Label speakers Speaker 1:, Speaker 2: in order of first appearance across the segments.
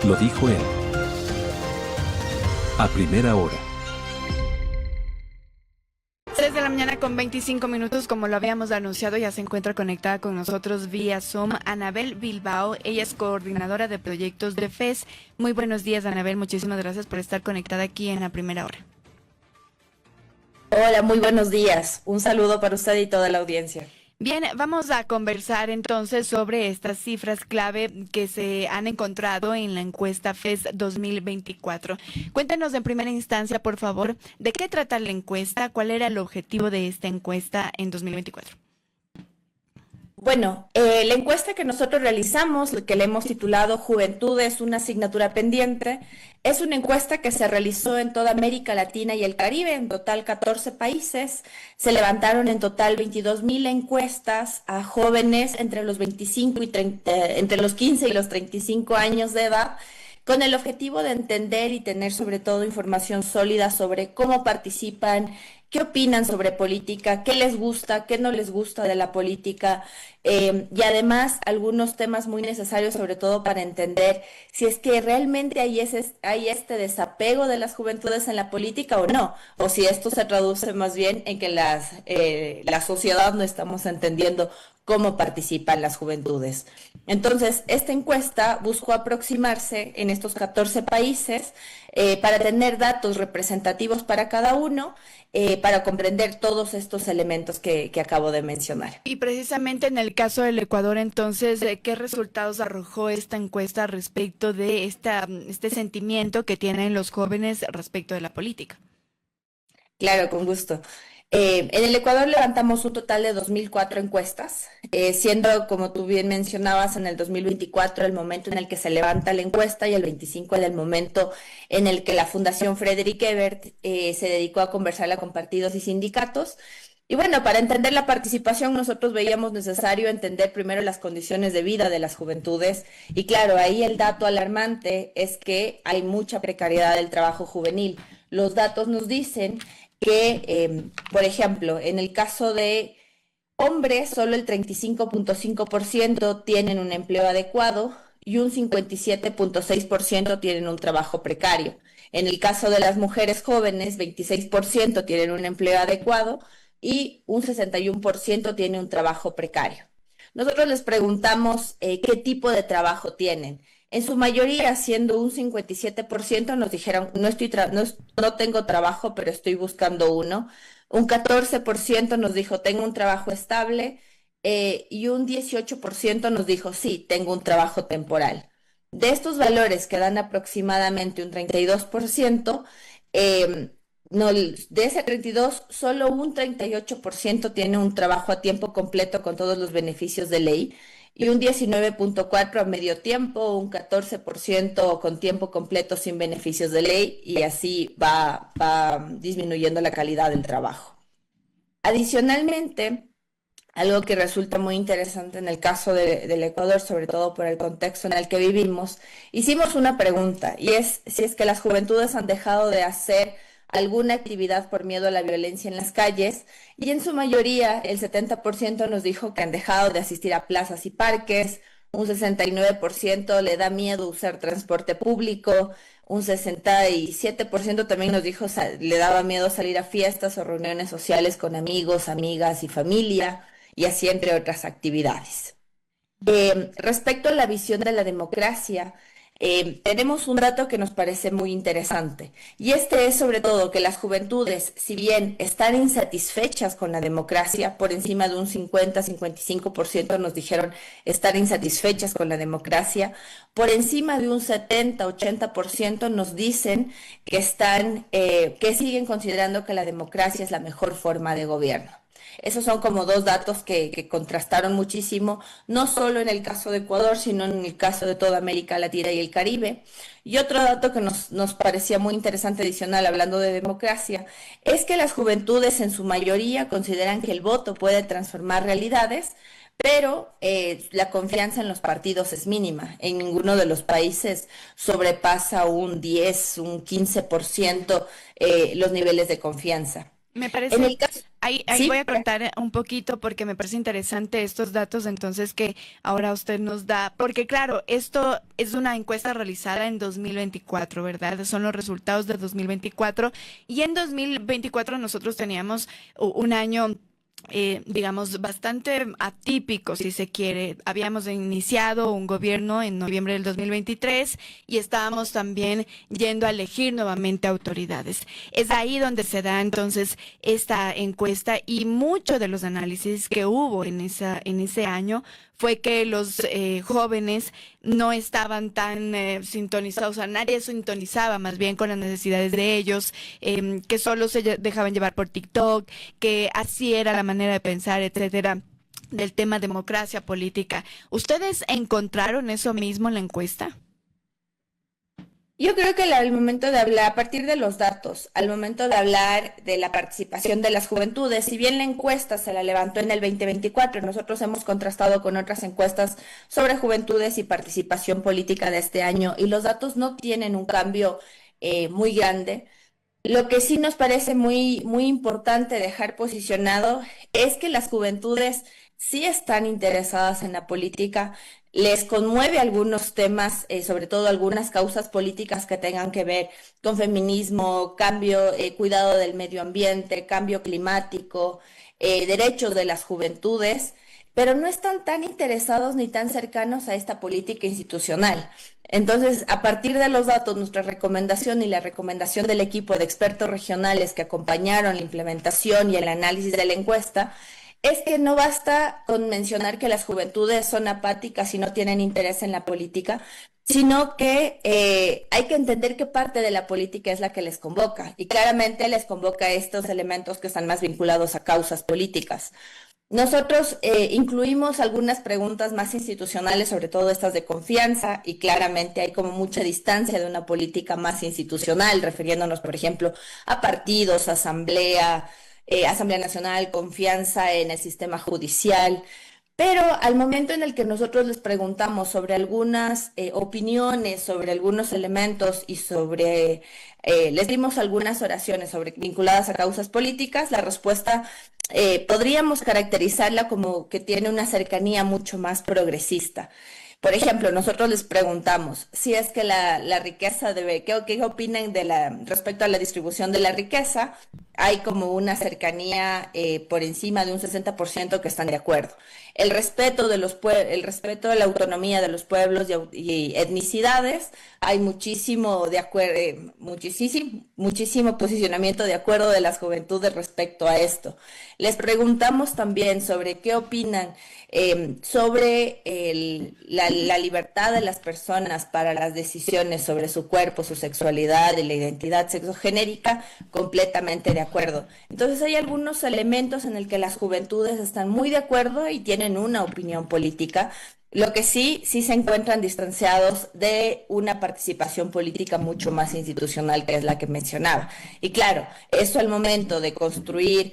Speaker 1: Lo dijo él. A primera hora.
Speaker 2: 3 de la mañana con 25 minutos, como lo habíamos anunciado, ya se encuentra conectada con nosotros vía Zoom Anabel Bilbao. Ella es coordinadora de proyectos de FES. Muy buenos días, Anabel. Muchísimas gracias por estar conectada aquí en A Primera Hora.
Speaker 3: Hola, muy buenos días. Un saludo para usted y toda la audiencia.
Speaker 2: Bien, vamos a conversar entonces sobre estas cifras clave que se han encontrado en la encuesta FES 2024. Cuéntenos en primera instancia, por favor, de qué trata la encuesta, cuál era el objetivo de esta encuesta en 2024.
Speaker 3: Bueno, la encuesta que nosotros realizamos, que le hemos titulado Juventud es una asignatura pendiente, es una encuesta que se realizó en toda América Latina y el Caribe, en total 14 países. Se levantaron en total 22,000 encuestas a jóvenes entre los 25 y 30, entre los 15 y los 35 años de edad, con el objetivo de entender y tener sobre todo información sólida sobre cómo participan, qué opinan sobre política, qué les gusta, qué no les gusta de la política, y además algunos temas muy necesarios sobre todo para entender si es que realmente hay este desapego de las juventudes en la política o no, o si esto se traduce más bien en que la sociedad no estamos entendiendo cómo participan las juventudes. Entonces, esta encuesta buscó aproximarse en estos 14 países para tener datos representativos para cada uno, para comprender todos estos elementos que acabo de mencionar.
Speaker 2: Y precisamente en el caso del Ecuador, entonces, ¿qué resultados arrojó esta encuesta respecto de este sentimiento que tienen los jóvenes respecto de la política?
Speaker 3: Claro, con gusto. En el Ecuador levantamos un total de 2004 encuestas, siendo, como tú bien mencionabas, en el 2024 el momento en el que se levanta la encuesta y el 25 el momento en el que la Fundación Frederick Ebert se dedicó a conversarla con partidos y sindicatos. Y bueno, para entender la participación nosotros veíamos necesario entender primero las condiciones de vida de las juventudes y claro, ahí el dato alarmante es que hay mucha precariedad del trabajo juvenil. Los datos nos dicen que, por ejemplo, en el caso de hombres, solo el 35.5% tienen un empleo adecuado y un 57.6% tienen un trabajo precario. En el caso de las mujeres jóvenes, 26% tienen un empleo adecuado y un 61% tiene un trabajo precario. Nosotros les preguntamos qué tipo de trabajo tienen. En su mayoría, siendo un 57%, nos dijeron, no tengo trabajo, pero estoy buscando uno. Un 14% nos dijo, tengo un trabajo estable, y un 18% nos dijo, sí, tengo un trabajo temporal. De estos valores que dan aproximadamente un 32%, no, de ese 32, solo un 38% tiene un trabajo a tiempo completo con todos los beneficios de ley y un 19.4% a medio tiempo, un 14% con tiempo completo sin beneficios de ley y así va disminuyendo la calidad del trabajo. Adicionalmente, algo que resulta muy interesante en el caso del Ecuador, sobre todo por el contexto en el que vivimos, hicimos una pregunta y es si es que las juventudes han dejado de hacer alguna actividad por miedo a la violencia en las calles y en su mayoría el 70% nos dijo que han dejado de asistir a plazas y parques, un 69% le da miedo usar transporte público, un 67% también nos dijo le daba miedo salir a fiestas o reuniones sociales con amigos, amigas y familia y así entre otras actividades. Respecto a la visión de la democracia, tenemos un dato que nos parece muy interesante y este es sobre todo que las juventudes, si bien están insatisfechas con la democracia, por encima de un 50-55% nos dijeron estar insatisfechas con la democracia, por encima de un 70-80% nos dicen que que siguen considerando que la democracia es la mejor forma de gobierno. Esos son como dos datos que contrastaron muchísimo, no solo en el caso de Ecuador, sino en el caso de toda América Latina y el Caribe. Y otro dato que nos parecía muy interesante adicional, hablando de democracia, es que las juventudes en su mayoría consideran que el voto puede transformar realidades, pero la confianza en los partidos es mínima. En ninguno de los países sobrepasa un 10, un 15% los niveles de confianza.
Speaker 2: Me
Speaker 3: En
Speaker 2: parece,
Speaker 3: el caso,
Speaker 2: ahí voy
Speaker 3: sí,
Speaker 2: a contar un poquito porque me parece interesante estos datos entonces que ahora usted nos da, porque claro, esto es una encuesta realizada en 2024, ¿verdad? Son los resultados de 2024 y en 2024 nosotros teníamos un año digamos, bastante atípico, si se quiere. Habíamos iniciado un gobierno en noviembre del 2023 y estábamos también yendo a elegir nuevamente autoridades. Es ahí donde se da entonces esta encuesta y mucho de los análisis que hubo en ese año fue que los jóvenes no estaban tan sintonizados, o sea, nadie sintonizaba más bien con las necesidades de ellos, que solo dejaban llevar por TikTok, que así era la manera de pensar, etcétera, del tema democracia política. ¿Ustedes encontraron eso mismo en la encuesta?
Speaker 3: yo creo que al momento de hablar, a partir de los datos, al momento de hablar de la participación de las juventudes, si bien la encuesta se la levantó en el 2024, nosotros hemos contrastado con otras encuestas sobre juventudes y participación política de este año y los datos no tienen un cambio muy grande. Lo que sí nos parece muy importante dejar posicionado es que las juventudes sí están interesadas en la política, les conmueve algunos temas, sobre todo algunas causas políticas que tengan que ver con feminismo, cambio, cuidado del medio ambiente, cambio climático, derechos de las juventudes, pero no están tan interesados ni tan cercanos a esta política institucional. Entonces, a partir de los datos, nuestra recomendación y la recomendación del equipo de expertos regionales que acompañaron la implementación y el análisis de la encuesta es que no basta con mencionar que las juventudes son apáticas y no tienen interés en la política, sino que hay que entender qué parte de la política es la que les convoca. Y claramente les convoca estos elementos que están más vinculados a causas políticas. Nosotros incluimos algunas preguntas más institucionales, sobre todo estas de confianza, y claramente hay como mucha distancia de una política más institucional, refiriéndonos, por ejemplo, a partidos, asamblea, Asamblea Nacional, confianza en el sistema judicial. Pero al momento en el que nosotros les preguntamos sobre algunas opiniones, sobre algunos elementos y sobre, les dimos algunas oraciones sobre, vinculadas a causas políticas, la respuesta podríamos caracterizarla como que tiene una cercanía mucho más progresista. Por ejemplo, nosotros les preguntamos si es que la riqueza debe, qué opinan de respecto a la distribución de la riqueza. Hay como una cercanía por encima de un 60% que están de acuerdo. El respeto de la autonomía de los pueblos y etnicidades, hay muchísimo de acuerdo, muchísimo posicionamiento de acuerdo de las juventudes respecto a esto. Les preguntamos también sobre qué opinan sobre la libertad de las personas para las decisiones sobre su cuerpo, su sexualidad y la identidad sexogenérica, completamente de acuerdo. Entonces hay algunos elementos en el que las juventudes están muy de acuerdo y tienen una opinión política. Lo que sí se encuentran distanciados de una participación política mucho más institucional, que es la que mencionaba. Y claro, eso al momento de construir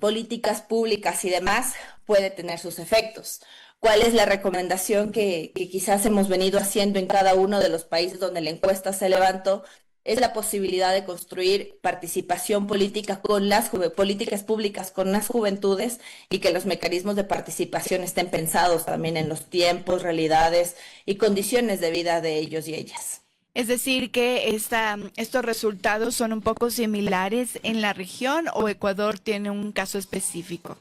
Speaker 3: políticas públicas y demás puede tener sus efectos. ¿Cuál es la recomendación que quizás hemos venido haciendo en cada uno de los países donde la encuesta se levantó? Es la posibilidad de construir participación política con políticas públicas con las juventudes y que los mecanismos de participación estén pensados también en los tiempos, realidades y condiciones de vida de ellos y ellas.
Speaker 2: Es decir, que estos resultados son un poco similares en la región o Ecuador tiene un caso específico.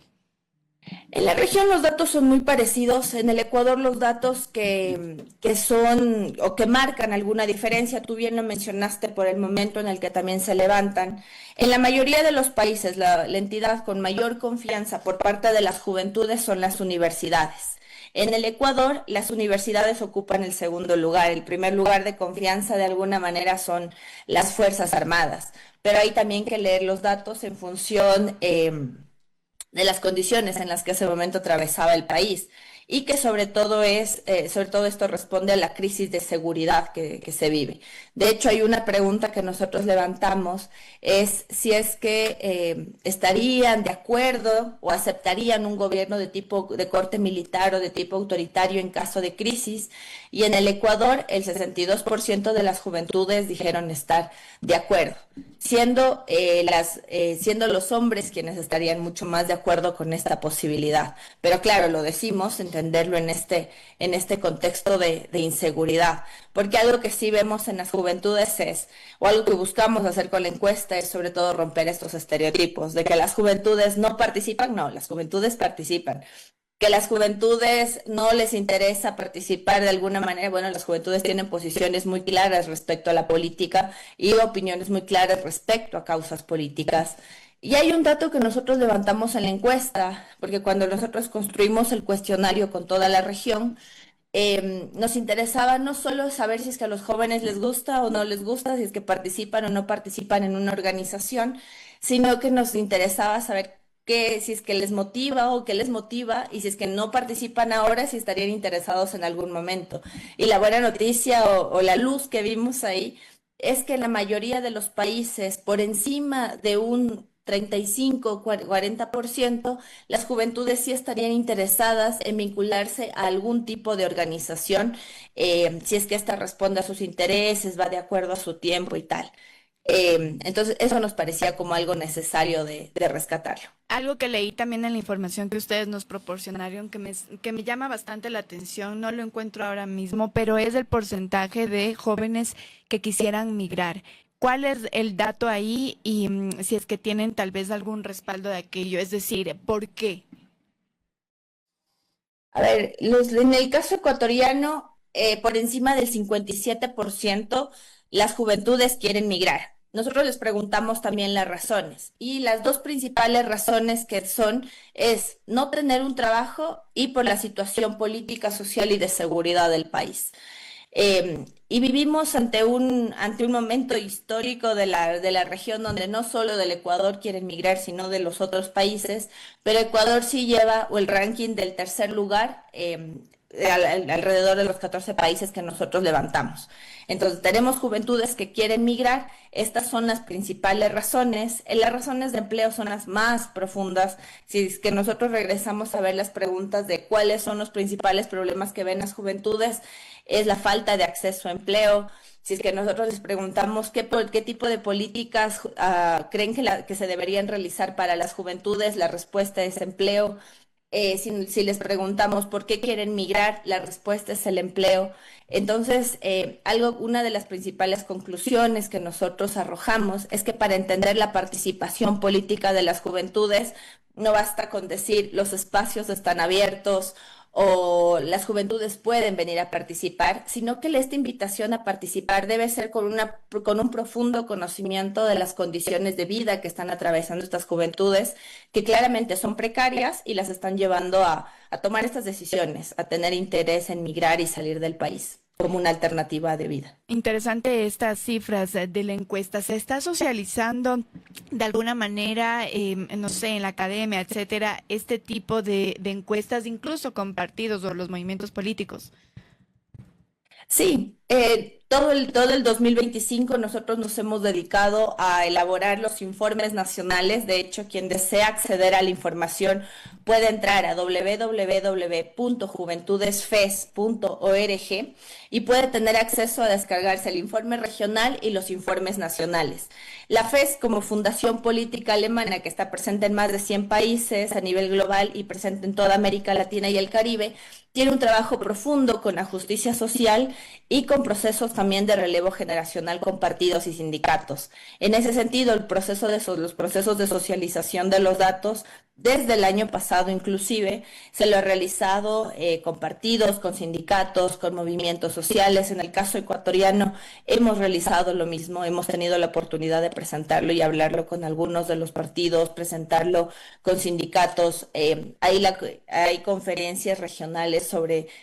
Speaker 3: En la región los datos son muy parecidos. En el Ecuador los datos que son o que marcan alguna diferencia, tú bien lo mencionaste por el momento en el que también se levantan. En la mayoría de los países, la entidad con mayor confianza por parte de las juventudes son las universidades. En el Ecuador, las universidades ocupan el segundo lugar. El primer lugar de confianza, de alguna manera, son las Fuerzas Armadas. Pero hay también que leer los datos en función de las condiciones en las que ese momento atravesaba el país. y que sobre todo esto responde a la crisis de seguridad que se vive. De hecho, hay una pregunta que nosotros levantamos, es si es que estarían de acuerdo o aceptarían un gobierno de corte militar o de tipo autoritario en caso de crisis, y en el Ecuador el 62% de las juventudes dijeron estar de acuerdo, siendo los hombres quienes estarían mucho más de acuerdo con esta posibilidad. Pero claro, lo decimos, entenderlo en este contexto de inseguridad, porque algo que sí vemos en las juventudes o algo que buscamos hacer con la encuesta es sobre todo romper estos estereotipos de que las juventudes no participan. No, las juventudes participan. Que las juventudes no les interesa participar de alguna manera. Bueno, las juventudes tienen posiciones muy claras respecto a la política y opiniones muy claras respecto a causas políticas. Y hay un dato que nosotros levantamos en la encuesta, porque cuando nosotros construimos el cuestionario con toda la región, nos interesaba no solo saber si es que a los jóvenes les gusta o no les gusta, si es que participan o no participan en una organización, sino que nos interesaba saber si es que les motiva o qué les motiva, y si es que no participan ahora, si estarían interesados en algún momento. Y la buena noticia o la luz que vimos ahí es que en la mayoría de los países, por encima de un 35-40%, las juventudes sí estarían interesadas en vincularse a algún tipo de organización, si es que ésta responde a sus intereses, va de acuerdo a su tiempo y tal. Entonces, eso nos parecía como algo necesario de rescatarlo.
Speaker 2: Algo que leí también en la información que ustedes nos proporcionaron que me llama bastante la atención, no lo encuentro ahora mismo, pero es el porcentaje de jóvenes que quisieran migrar. ¿Cuál es el dato ahí y si es que tienen tal vez algún respaldo de aquello? Es decir, ¿por qué?
Speaker 3: A ver, en el caso ecuatoriano, por encima del 57%, las juventudes quieren migrar. Nosotros les preguntamos también las razones, y las dos principales razones es no tener un trabajo y por la situación política, social y de seguridad del país. Y vivimos ante un momento histórico de la región, donde no solo del Ecuador quieren migrar, sino de los otros países, pero Ecuador sí lleva el ranking del tercer lugar, alrededor de los 14 países que nosotros levantamos. Entonces, tenemos juventudes que quieren migrar. Estas son las principales razones. Las razones de empleo son las más profundas. Si es que nosotros regresamos a ver las preguntas de cuáles son los principales problemas que ven las juventudes, es la falta de acceso a empleo. Si es que nosotros les preguntamos qué tipo de políticas creen que se deberían realizar para las juventudes, la respuesta es empleo. Si les preguntamos por qué quieren migrar, la respuesta es el empleo. Entonces, una de las principales conclusiones que nosotros arrojamos es que para entender la participación política de las juventudes, no basta con decir los espacios están abiertos o las juventudes pueden venir a participar, sino que esta invitación a participar debe ser con un profundo conocimiento de las condiciones de vida que están atravesando estas juventudes, que claramente son precarias y las están llevando a tomar estas decisiones, a tener interés en migrar y salir del país como una alternativa de vida.
Speaker 2: Interesante estas cifras de la encuesta. ¿Se está socializando de alguna manera, no sé, en la academia, etcétera, este tipo de encuestas, incluso con partidos o los movimientos políticos?
Speaker 3: Sí, todo el 2025 nosotros nos hemos dedicado a elaborar los informes nacionales. De hecho, quien desea acceder a la información puede entrar a www.juventudesfes.org y puede tener acceso a descargarse el informe regional y los informes nacionales. La FES, como fundación política alemana que está presente en más de 100 países a nivel global y presente en toda América Latina y el Caribe, tiene un trabajo profundo con la justicia social y con procesos también de relevo generacional con partidos y sindicatos. En ese sentido, los procesos de socialización de los datos, desde el año pasado inclusive, se lo ha realizado con partidos, con sindicatos, con movimientos sociales. En el caso ecuatoriano hemos realizado lo mismo, hemos tenido la oportunidad de presentarlo y hablarlo con algunos de los partidos, presentarlo con sindicatos. Hay conferencias regionales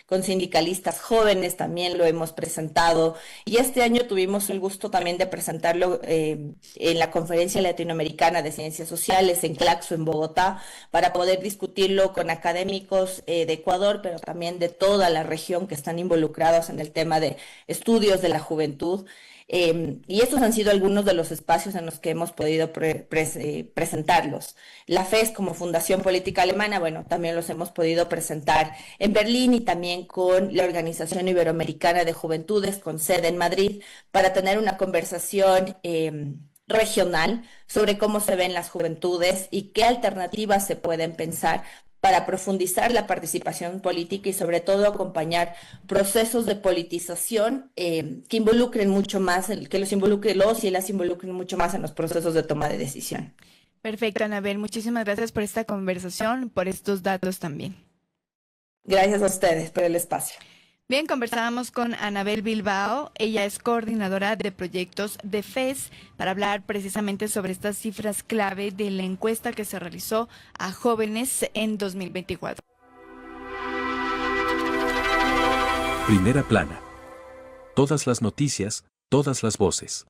Speaker 3: con sindicalistas jóvenes, también lo hemos presentado, y este año tuvimos el gusto también de presentarlo en la Conferencia Latinoamericana de Ciencias Sociales en Claxo, en Bogotá, para poder discutirlo con académicos de Ecuador, pero también de toda la región que están involucrados en el tema de estudios de la juventud. Y estos han sido algunos de los espacios en los que hemos podido presentarlos. La FES como Fundación Política Alemana, bueno, también los hemos podido presentar en Berlín y también con la Organización Iberoamericana de Juventudes, con sede en Madrid, para tener una conversación regional sobre cómo se ven las juventudes y qué alternativas se pueden pensar para profundizar la participación política y sobre todo acompañar procesos de politización que involucren mucho más, que los y las involucren mucho más en los procesos de toma de decisión.
Speaker 2: Perfecto, Anabel. Muchísimas gracias por esta conversación, por estos datos también.
Speaker 3: Gracias a ustedes por el espacio.
Speaker 2: Bien, conversábamos con Anabel Bilbao. Ella es coordinadora de proyectos de FES para hablar precisamente sobre estas cifras clave de la encuesta que se realizó a jóvenes en 2024.
Speaker 1: Primera plana. Todas las noticias, todas las voces.